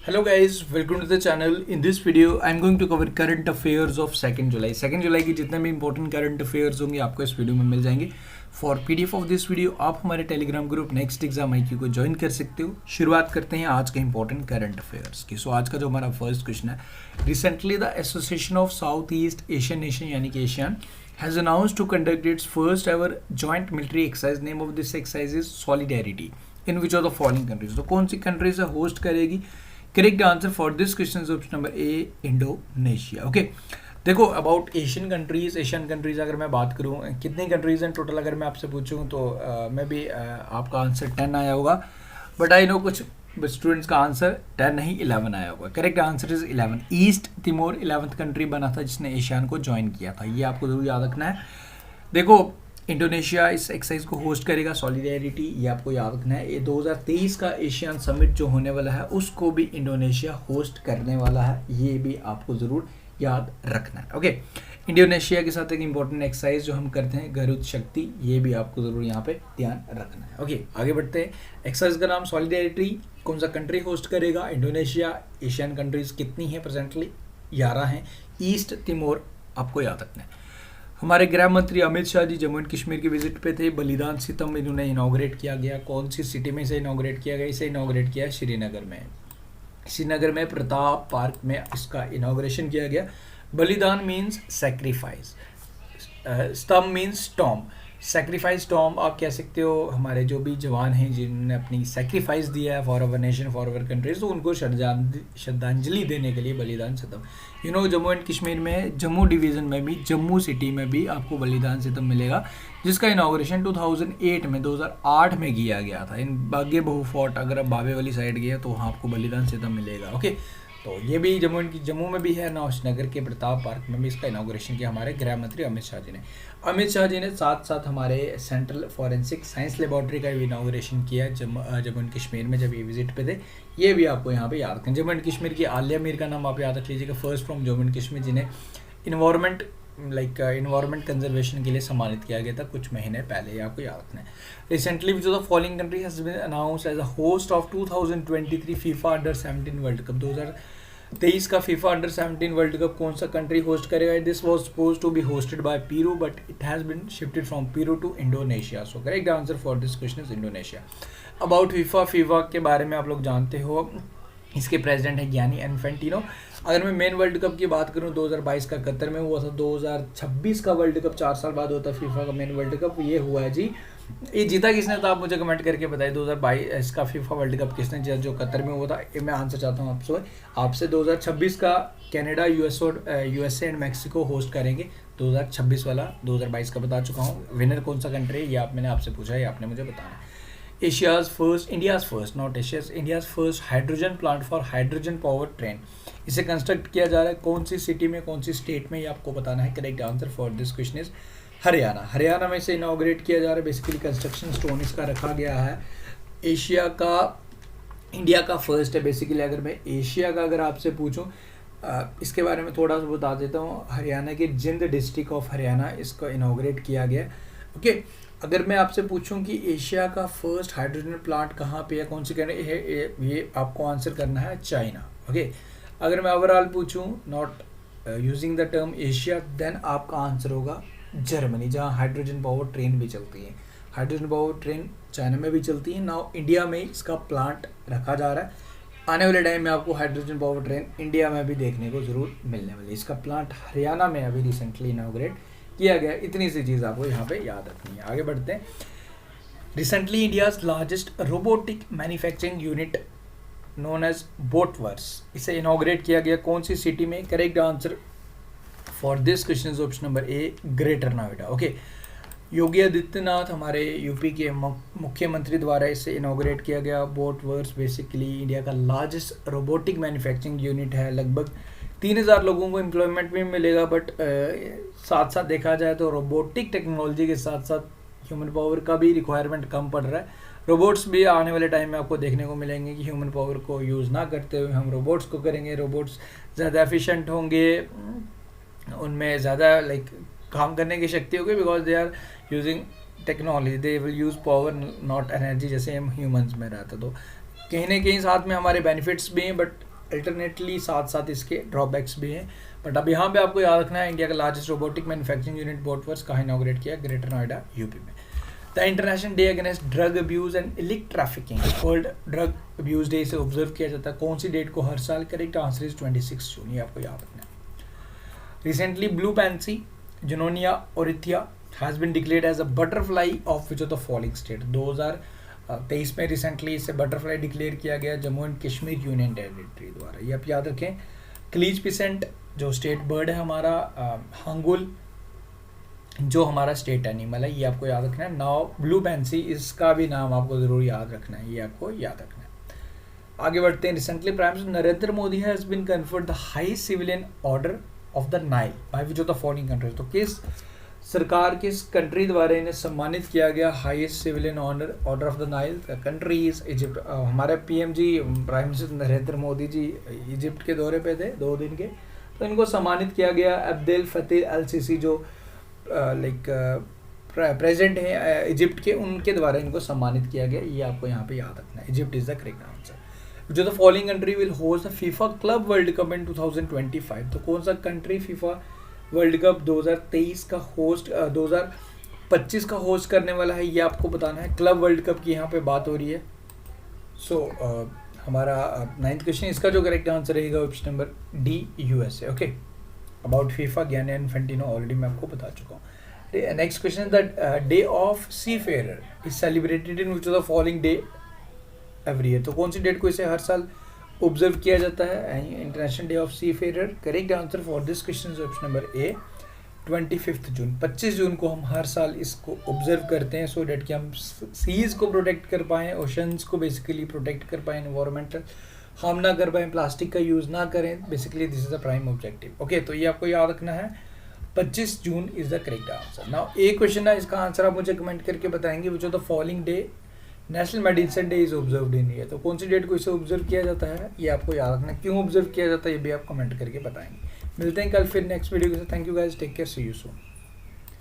Hello guys, welcome to the channel. In this video, I'm going to cover current affairs of 2 जुलाई. 2 जुलाई की जितने भी important current affairs होंगे आपको इस video में मिल जाएंगे. For PDF of this video आप हमारे Telegram group next exam IQ को ज्वाइन कर सकते हो. शुरुआत करते हैं आज के इंपॉर्टेंट करंट अफेयर्स की. सो आज का जो हमारा फर्स्ट क्वेश्चन है, recently the association of south east Asian nation यानी कि ASEAN has announced to conduct its first ever joint military exercise. Name of this exercise is solidarity. In which of the following countries, तो कौन सी countries host करेगी? Correct answer for this question is option number A, Indonesia. Okay, देखो about ASEAN countries अगर मैं बात करूँ कितनी कंट्रीज हैं टोटल, अगर मैं आपसे पूछूँ तो मैं भी आपका आंसर 10 आया होगा, बट आई नो कुछ स्टूडेंट्स का आंसर 10 नहीं 11 आया होगा. Correct answer is 11. East Timor 11th country बना था जिसने एशियान को ज्वाइन किया था. ये आपको जरूर याद रखना है. देखो इंडोनेशिया इस एक्सरसाइज को होस्ट करेगा, सॉलिडेरिटी, ये आपको याद रखना है. ये 2023 का एशियन समिट जो होने वाला है उसको भी इंडोनेशिया होस्ट करने वाला है, ये भी आपको ज़रूर याद रखना है. ओके, इंडोनेशिया के साथ एक इंपॉर्टेंट एक्सरसाइज जो हम करते हैं गरुड़ शक्ति, ये भी आपको ज़रूर यहाँ पे ध्यान रखना है. ओके, आगे बढ़ते हैं. एक्सरसाइज का नाम सॉलिडेरिटी. कौन सा कंट्री होस्ट करेगा? इंडोनेशिया. एशियन कंट्रीज कितनी हैं प्रेजेंटली? 11 हैं. ईस्ट तिमोर आपको याद रखना है. हमारे गृह मंत्री अमित शाह जी जम्मू एंड कश्मीर की विजिट पे थे. बलिदान स्तंभ इन्होंने इनॉग्रेट किया गया. कौन सी सिटी में इसे इनॉग्रेट किया गया? इसे इनॉग्रेट किया है श्रीनगर में. श्रीनगर में प्रताप पार्क में इसका इनॉग्रेशन किया गया. बलिदान मीन्स सेक्रीफाइस, स्तंभ मीन्स टॉम. सेक्रीफाइस टॉम आप कह सकते हो. हमारे जो भी जवान हैं जिन्होंने अपनी सेक्रीफाइस दिया है for our nation, for our countries, तो उनको श्रद्धांजलि देने के लिए बलिदान स्तंभ. जम्मू एंड कश्मीर में जम्मू डिवीज़न में भी, जम्मू सिटी में भी आपको बलिदान स्तंभ मिलेगा जिसका इनॉग्रेशन 2008 में किया गया था. इन बागे बहु फोर्ट, अगर आप बाबे वाली साइड गए तो वहाँ आपको बलिदान स्तंभ मिलेगा. ओके, तो ये भी जम्मू में भी है ना, श्रीनगर के प्रताप पार्क में भी इसका इनॉग्रेशन किया हमारे गृह मंत्री अमित शाह जी ने. साथ साथ हमारे सेंट्रल फॉरेंसिक साइंस लेबॉर्ट्री का भी इनॉग्रेशन किया जम्मू एंड कश्मीर में जब ये विजिट पे थे. ये भी आपको यहाँ पे याद रखें. जम्मू एंड कश्मीर की आलिया मीर का नाम आप याद रख लीजिएगा. First from Jammu and Kashmir जिन्हें इन्वायरमेंट कंजर्वेशन के लिए सम्मानित किया गया था कुछ महीने पहले, ये आपको याद रखना है. Recently which of the following country has been announced as a host of 2023 FIFA under 17 world cup. 2023 का फीफा अंडर 17 वर्ल्ड कप कौन सा कंट्री होस्ट करेगा? This was supposed to be hosted by Peru but it has been shifted from Peru to Indonesia. So correct answer for this question is Indonesia. About FIFA के बारे में आप लोग जानते हो, इसके प्रेसिडेंट है गियानी इन्फेंटिनो. अगर मैं मेन वर्ल्ड कप की बात करूं 2022 का कतर में हुआ था. 2026 का वर्ल्ड कप 4 साल बाद होता है फीफा का मेन वर्ल्ड कप. ये हुआ है जी. ये जीता किसने? तो आप मुझे कमेंट करके बताइए 2022 का फीफा वर्ल्ड कप किसने जीता जो कतर में हुआ था. ये मैं आंसर चाहता हूँ आपसे. 2026 का Canada, USA and Mexico host करेंगे. 2026 वाला 2022 का बता चुका हूँ. विनर कौन सा कंट्री है ये मैंने आपसे पूछा है, आपने मुझे बताना है. India's first hydrogen plant for hydrogen power train, इसे कंस्ट्रक्ट किया जा रहा है कौन सी सिटी में, कौन सी स्टेट में, ये आपको बताना है. Correct answer for this question is Haryana में इसे इनॉग्रेट किया जा रहा है. बेसिकली कंस्ट्रक्शन स्टोन इसका रखा गया है. इंडिया का फर्स्ट है. बेसिकली अगर मैं एशिया का अगर आपसे पूछूं इसके बारे में थोड़ा सा बता देता हूँ. हरियाणा के जिंद डिस्ट्रिक्ट ऑफ हरियाणा इसको इनॉग्रेट किया गया. ओके, अगर मैं आपसे पूछूं कि एशिया का फर्स्ट हाइड्रोजन प्लांट कहाँ पे है, कौन सी कंट्री है, ये आपको आंसर करना है चाइना. ओके, अगर मैं ओवरऑल पूछूं not using the term Asia, then आपका आंसर होगा जर्मनी, जहाँ हाइड्रोजन पावर ट्रेन भी चलती है. हाइड्रोजन पावर ट्रेन चाइना में भी चलती है. नाउ इंडिया में इसका प्लांट रखा जा रहा है. आने वाले टाइम में आपको हाइड्रोजन पावर ट्रेन इंडिया में भी देखने को ज़रूर मिलने वाली है. इसका प्लांट हरियाणा में अभी रिसेंटली इनॉग्रेट किया गया. इतनी सी चीज़ आपको यहाँ पे याद रखनी है. आगे बढ़ते हैं. Recently India's largest robotic manufacturing unit known as Botverse, इसे इनॉग्रेट किया गया कौन सी सिटी में? Correct answer for this question is option number A, greater Noida. Okay, Yogi Adityanath हमारे यूपी के मुख्यमंत्री द्वारा इसे इनॉग्रेट किया गया. बोटवर्स बेसिकली इंडिया का लार्जेस्ट रोबोटिक मैन्युफैक्चरिंग यूनिट है. लगभग 3000 लोगों को एम्प्लॉयमेंट भी मिलेगा. बट साथ साथ देखा जाए तो रोबोटिक टेक्नोलॉजी के साथ साथ ह्यूमन पावर का भी रिक्वायरमेंट कम पड़ रहा है. रोबोट्स भी आने वाले टाइम में आपको देखने को मिलेंगे कि ह्यूमन पावर को यूज़ ना करते हुए हम रोबोट्स को करेंगे. रोबोट्स ज़्यादा एफिशिएंट होंगे, उनमें ज़्यादा काम करने की शक्ति होगी, because they are using technology, they will use power not energy जैसे हम ह्यूमंस में रहता. तो कहीं ना कहीं साथ में हमारे बेनिफिट्स भी हैं, बट अल्टरनेटली साथ साथ इसके ड्रॉबैक्स भी हैं। बट अब यहाँ पे आपको याद रखना है, इंडिया का लार्जेस्ट रोबोटिक मैन्युफैक्चरिंग यूनिट बोटवर्स कहाँ इनॉग्रेट किया, ग्रेटर नोएडा यूपी में। The international day against drug abuse and iliac trafficking, world drug abuse day से ऑब्जर्व किया जाता है कौन सी डेट को हर साल? करेक्ट आंसर इज 26 जून, ये आपको याद रखना है। Recently blue pansy Junonia orithya has been declared as a butterfly of which of the following state. 2023 में रिसेंटली इसे बटरफ्लाई डिक्लेयर किया गया Jammu and Kashmir union territory द्वारा। ये आप याद रखें। क्लीच पिसेंट जो स्टेट बर्ड है हमारा, हांगुल जो हमारा स्टेट एनिमल है, ये आपको याद रखना है। नाउ ब्लू पैंसी, इसका भी नाम आपको ज़रूर याद रखना है, ये आपको याद रखना है। आगे बढ़ते हैं। Recently prime minister Narendra Modi has been conferred the highest civilian order of the Nile by which of the following countries. तो किस सरकार, किस कंट्री द्वारा इन्हें सम्मानित किया गया highest civilian order of the Nile? Country is Egypt. हमारे पीएम जी prime minister Narendra Modi ji Egypt के दौरे पे थे 2 दिन के, तो इनको सम्मानित किया गया। अब्देल फतेह अल सीसी जो प्रेसिडेंट हैं इजिप्ट के, उनके द्वारा इनको सम्मानित किया गया। ये आपको यहाँ पे याद रखना है। Egypt is the correct answer. जो the following country will host the FIFA club world cup in 2025। तो कौन सा कंट्री फीफा वर्ल्ड कप 2023 का होस्ट 2025 का होस्ट करने वाला है, ये आपको बताना है। क्लब वर्ल्ड कप की यहाँ पे बात हो रही है। सो हमारा 9th क्वेश्चन, इसका जो करेक्ट आंसर रहेगा option number D, USA. Okay, about FIFA Gianni Infantino already मैं आपको बता चुका हूँ। Next question, the day of seafarer is celebrated in which of the following day every year. तो कौन सी डेट को इसे हर साल ऑब्जर्व किया जाता है? International day of seafarer. Correct answer for this question is option number A, 25 June. 25 जून को हम हर साल इसको ऑब्जर्व करते हैं, सो डेट कि हम सीज को प्रोटेक्ट कर पाएँ, ओशंस को बेसिकली प्रोटेक्ट कर पाएँ, एनवायरमेंटल हार्म ना कर पाएँ, प्लास्टिक का यूज़ ना करें। Basically this is the prime objective. Okay, तो ये आपको याद रखना है। 25 June is the correct answer. Now एक क्वेश्चन है, इसका आंसर आप मुझे कमेंट करके बताएंगे विच of the following day national medicine day is observed in year. तो कौन सी डेट को इसे ऑब्जर्व किया जाता है, ये आपको याद रखना है। क्यों ऑब्जर्व किया जाता है ये भी आप कमेंट करके बताएंगे। मिलते हैं कल फिर नेक्स्ट वीडियो के साथ। Thank you guys, take care, see you soon.